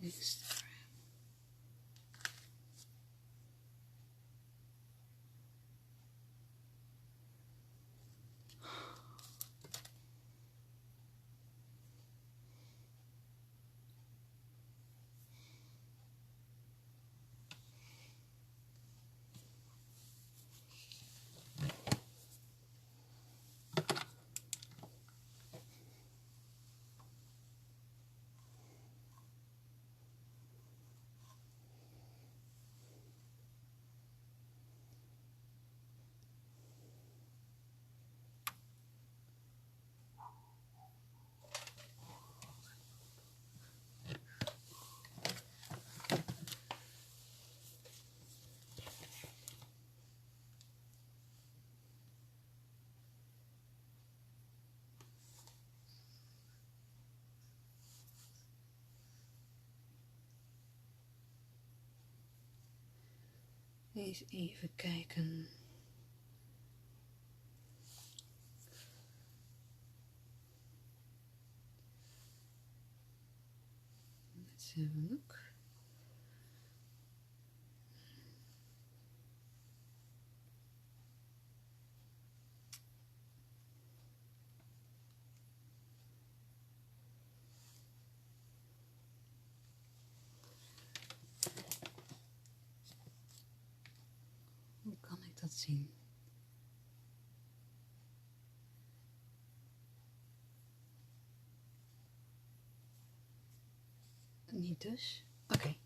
Instagram. Eens even kijken. Let's have a look. Hoe kan ik dat zien? Niet dus. Oké.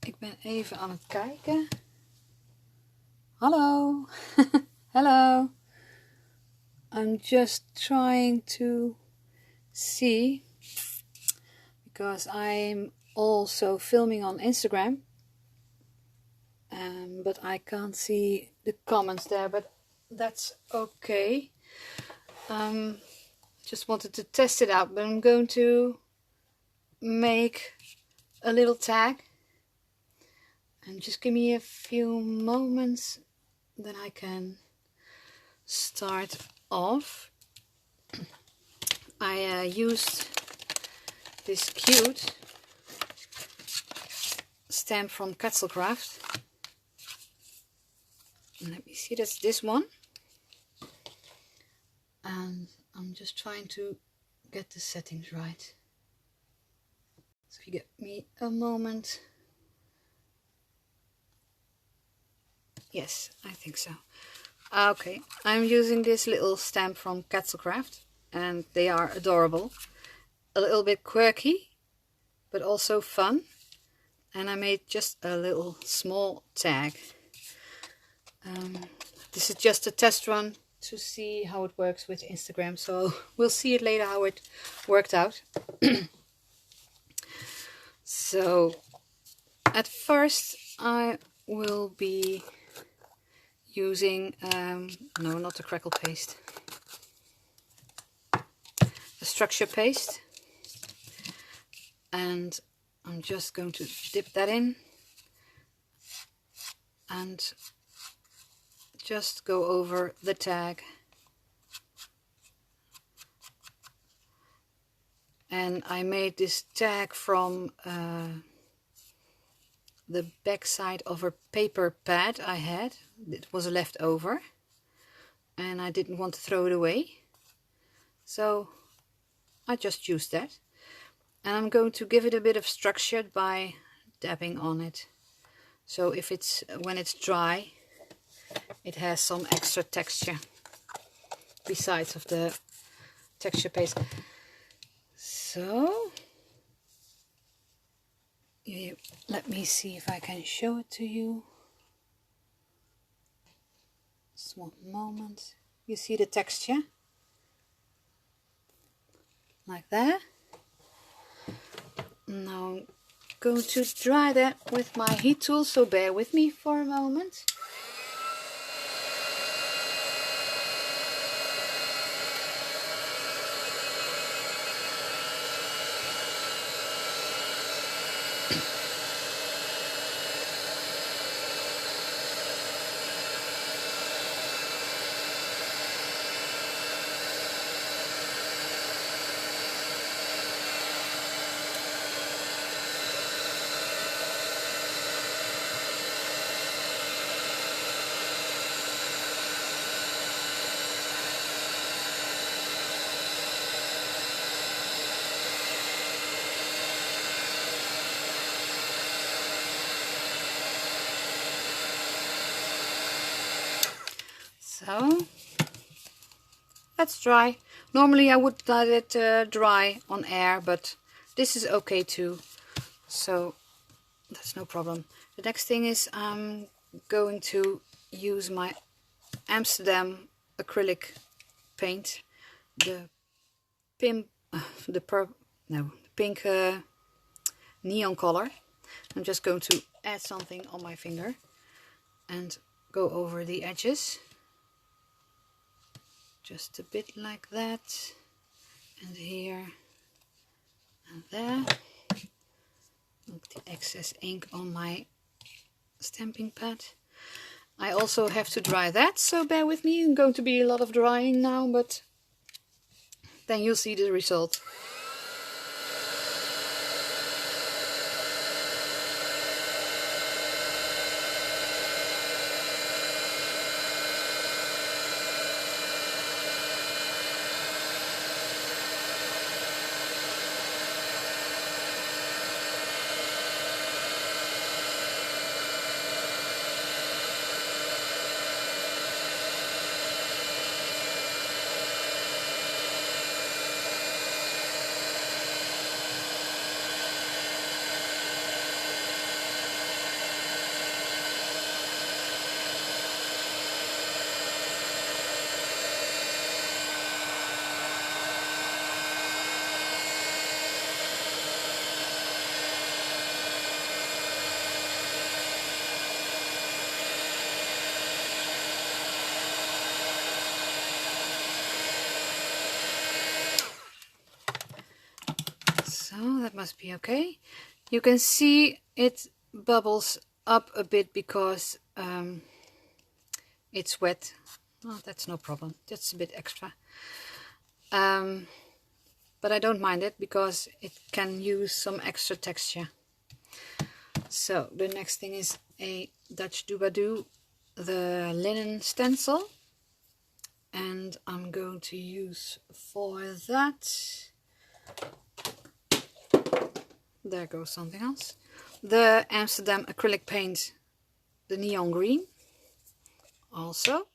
Ik ben even aan het kijken. Hallo. Hello. I'm just trying to see, because I'm also filming on Instagram, but I can't see the comments there, but that's okay. Just wanted to test it out, but I'm going to make a little tag, and just give me a few moments, then I can start off. I used this cute stamp from Katzelkraft. Let me see, that's this one. And I'm just trying to get the settings right. So if you get me a moment. Yes, I think so. Okay, I'm using this little stamp from Katzelkraft, and they are adorable. A little bit quirky, but also fun. And I made just a little small tag. This is just a test run to see how it works with Instagram, so we'll see it later how it worked out. So at first I will be using no, not the crackle paste, a structure paste, and I'm just going to dip that in and just go over the tag. And I made this tag from the back side of a paper pad I had. It was a leftover and I didn't want to throw it away, so I just used that. And I'm going to give it a bit of structure by dabbing on it, so if it's when it's dry it has some extra texture besides of the texture paste. So let me see if I can show it to you. Just one moment. You see the texture? Like that. Now I'm going to dry that with my heat tool, so bear with me for a moment. that's dry. Normally I would let it dry on air, but this is okay too, so that's no problem. The next thing is I'm going to use my Amsterdam acrylic paint, the pink neon color. I'm just going to add something on my finger and go over the edges, just a bit like that, and here and there. Look, the excess ink on my stamping pad. I also have to dry that, so bear with me. It's going to be a lot of drying now, but then you'll see the result. So that must be okay. You can see it bubbles up a bit because it's wet. Oh, that's no problem. That's a bit extra. But I don't mind it because it can use some extra texture. So the next thing is a Dutch Doobadoo, the linen stencil. And I'm going to use for that, there goes something else, the Amsterdam acrylic paint, the neon green. Also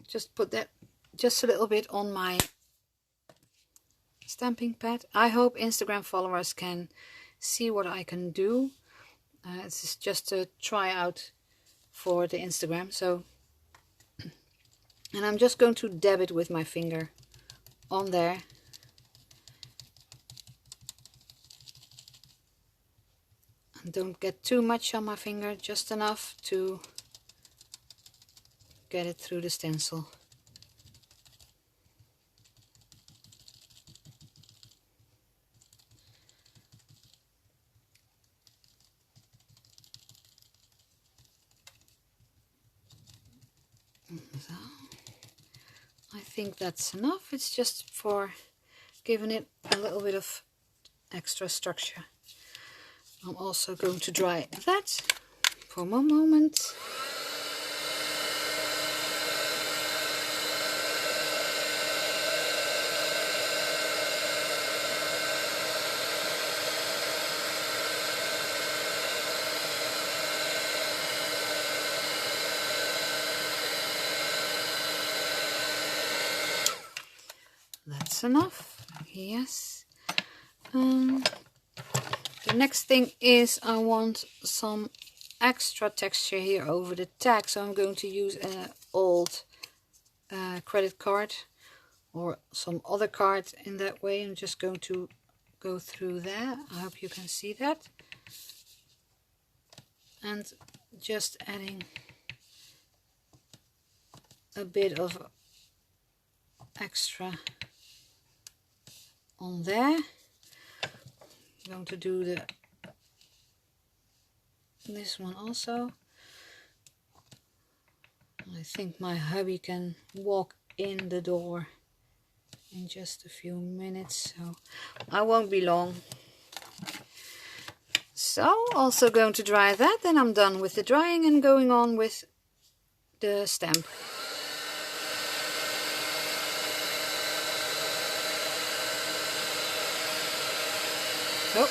just put that just a little bit on my stamping pad. I hope Instagram followers can see what I can do. This is just a try out for the Instagram. So, and I'm just going to dab it with my finger on there. And don't get too much on my finger, just enough to get it through the stencil. So, I think that's enough. It's just for giving it a little bit of extra structure. I'm also going to dry that for one moment. That's enough. Yes. The next thing is I want some extra texture here over the tag, so I'm going to use an old credit card or some other card in that way. I'm just going to go through there. I hope you can see that. And just adding a bit of extra on there. I'm going to do this one also. I think my hubby can walk in the door in just a few minutes, so I won't be long. So also going to dry that, then I'm done with the drying and going on with the stamp. Oh.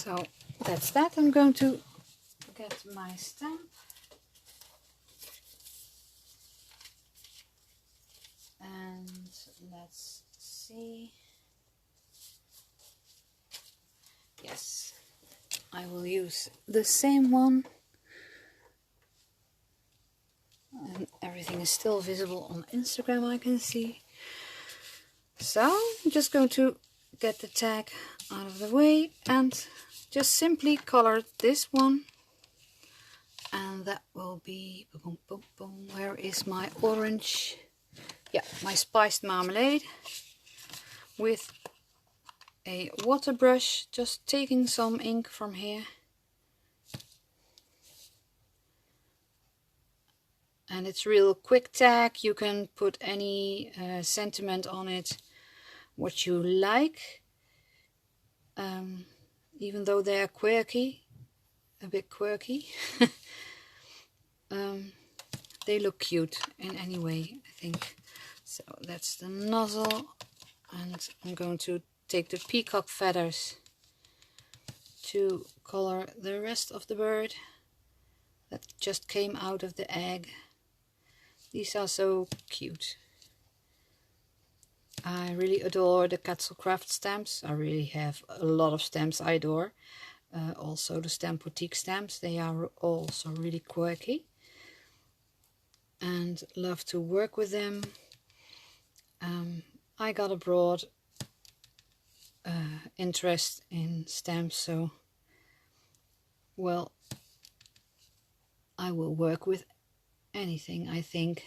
So that's that. I'm going to get my stamp. And let's see. Yes, I will use the same one. And everything is still visible on Instagram, I can see. So I'm just going to get the tag out of the way and just simply color this one. And that will be, boom, boom, boom. Where is my orange? Yeah, my spiced marmalade with a water brush, just taking some ink from here. And it's real quick tag. You can put any sentiment on it, what you like. Even though they're quirky, a bit quirky, they look cute in any way, I think. So that's the nozzle, and I'm going to take the peacock feathers to color the rest of the bird that just came out of the egg. These are so cute. I really adore the katzelkraft stamps. I really have a lot of stamps I adore. Also the Stamp Boutique stamps, they are also really quirky and love to work with them. I got a broad interest in stamps, so well, I will work with anything, I think.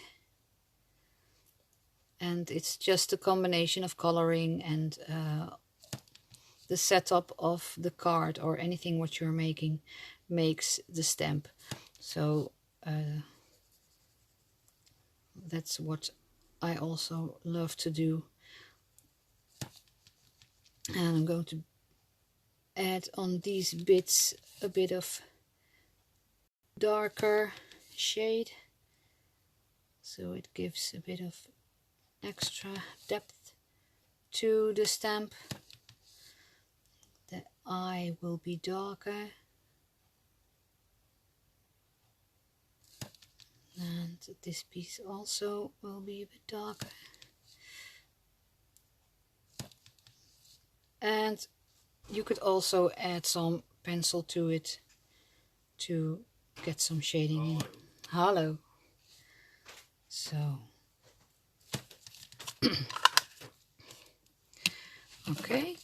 And it's just a combination of coloring and the setup of the card or anything what you're making makes the stamp. So that's what I also love to do. And I'm going to add on these bits a bit of darker shade, so it gives a bit of extra depth to the stamp. The eye will be darker, and this piece also will be a bit darker. And you could also add some pencil to it to get some shading in. Hello. So okay,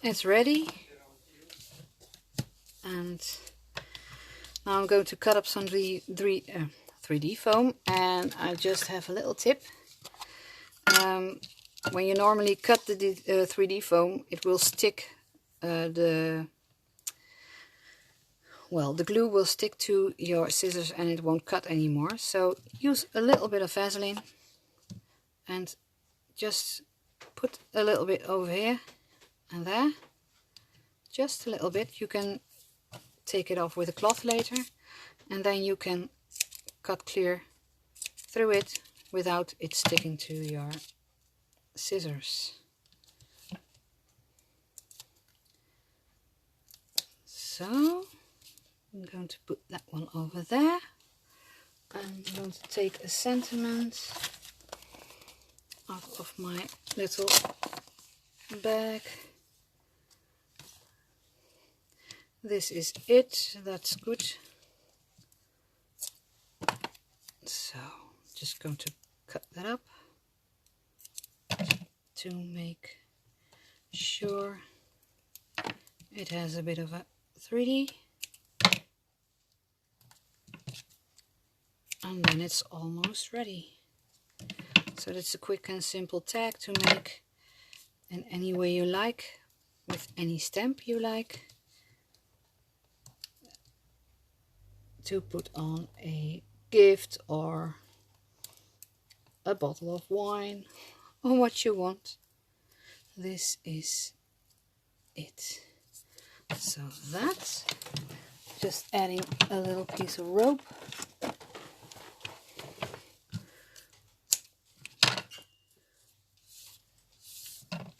it's ready. And now I'm going to cut up some 3D foam, and I just have a little tip. When you normally cut the 3D foam, it will stick, the glue will stick to your scissors and it won't cut anymore. So use a little bit of Vaseline and just put a little bit over here and there. Just a little bit. You can take it off with a cloth later, and then you can cut clear through it without it sticking to your scissors. So I'm going to put that one over there. I'm going to take a sentiment out of my little bag. This is it, that's good. So just going to cut that up to make sure it has a bit of a 3D, and then it's almost ready. So that's a quick and simple tag to make in any way you like, with any stamp you like, to put on a gift or a bottle of wine or what you want. This is it. So that's just adding a little piece of rope.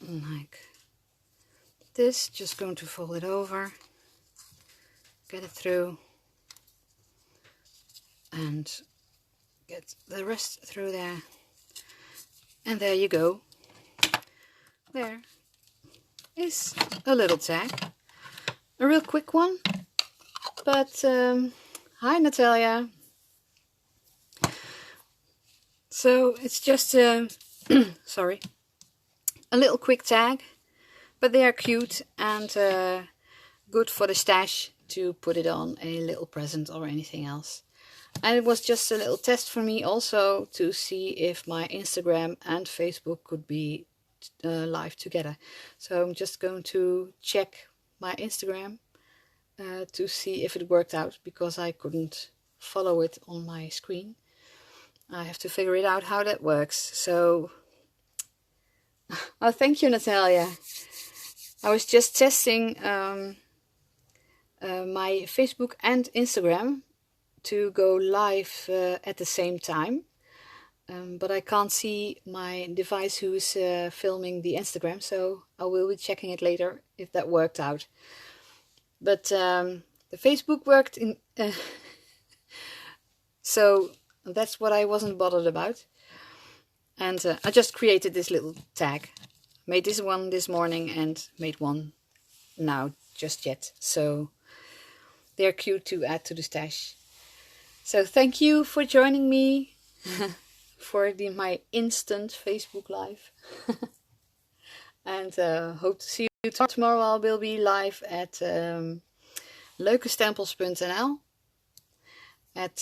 Like this, just going to fold it over, get it through, and get the rest through there. And there you go. There is a little tag. A real quick one. But, hi Natalia. So it's just, sorry, a little quick tag. But they are cute and good for the stash to put it on a little present or anything else. And it was just a little test for me also to see if my Instagram and Facebook could be live together. So I'm just going to check my Instagram to see if it worked out, because I couldn't follow it on my screen. I have to figure it out how that works. So, oh, thank you, Natalia. I was just testing my Facebook and Instagram to go live at the same time, but I can't see my device who's filming the Instagram, so I will be checking it later if that worked out. But the Facebook worked in, so that's what I wasn't bothered about. And I just created this little tag. Made this one this morning and made one now just yet. So they're cute to add to the stash. So thank you for joining me for my instant Facebook live. And hope to see you tomorrow. I will be live at leukestempels.nl at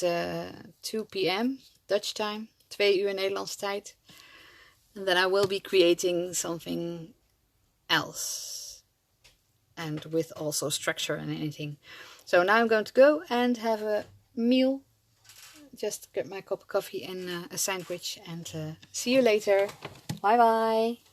2 p.m. Dutch time, 2 uur Nederlandse tijd. And then I will be creating something else. And with also structure and anything. So now I'm going to go and have a meal. Just get my cup of coffee and a sandwich. And see you later. Bye bye.